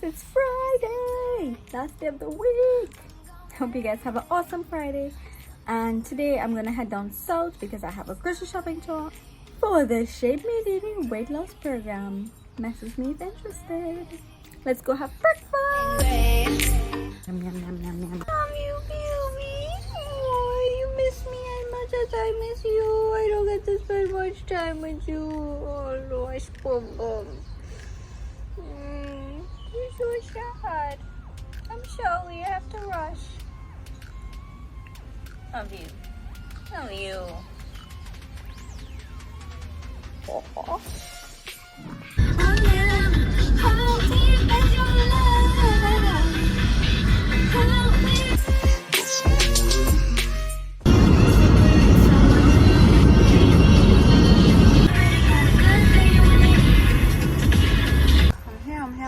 It's Friday, last day of the week. Hope you guys have an awesome Friday. And today I'm gonna head down south because I have a grocery shopping tour for the Shape Me Didi weight loss program. Message me if interested. Let's go have breakfast. Yum, yum, yum, yum, yum. You feel me? Oh, you miss me as much as I miss you. I don't get to spend much time with you. Oh no, I spoke You're so sad. I'm sorry, I have to rush. Love you. Love you. Oh.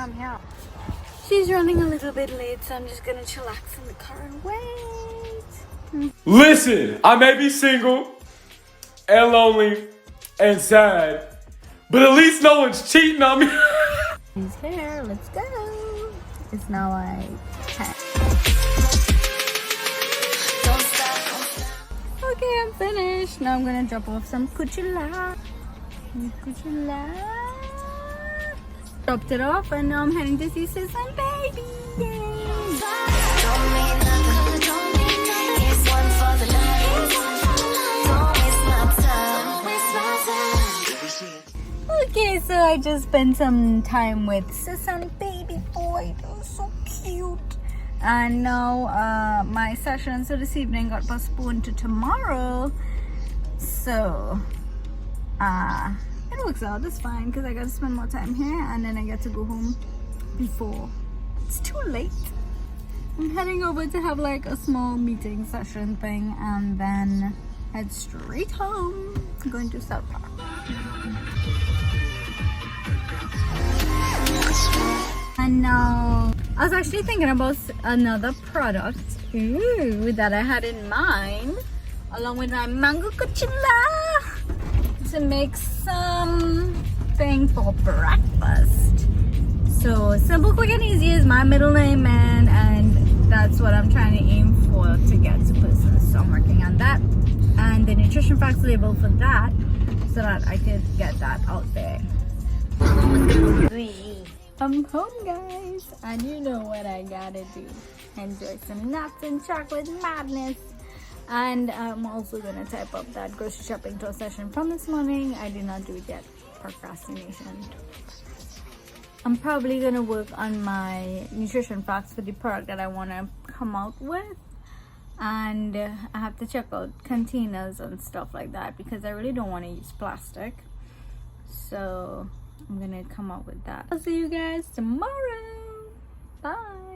I'm here. She's running a little bit late, so I'm just gonna chillax in the car and wait. Listen, I may be single and lonely and sad, but at least no one's cheating on me. He's here, let's go. It's now like 10. Okay, I'm finished. Now I'm gonna drop off some kuchela. Dropped it off and now I'm heading to see sis and baby. Okay, so I just spent some time with sis and baby boy. It was so cute. And now my session so this evening got postponed to tomorrow. So it works out, it's fine because I got to spend more time here and then I get to go home before it's too late. I'm heading over to have like a small meeting session thing and then head straight home. I'm going to South Park. And now I was actually thinking about another product that I had in mind along with my mango kuchela to make something for breakfast. So simple, quick and easy is my middle name, man, and that's what I'm trying to aim for to get to business. So I'm working on that and the nutrition facts label for that so that I could get that out there. I'm home, guys, and you know what I gotta do. Enjoy some nuts and chocolate madness. And I'm also gonna type up that grocery shopping tour session from this morning. I did not do it yet. Procrastination. I'm probably gonna work on my nutrition facts for the product that I wanna come out with. And I have to check out containers and stuff like that because I really don't want to use plastic. So I'm gonna come up with that. I'll see you guys tomorrow. Bye.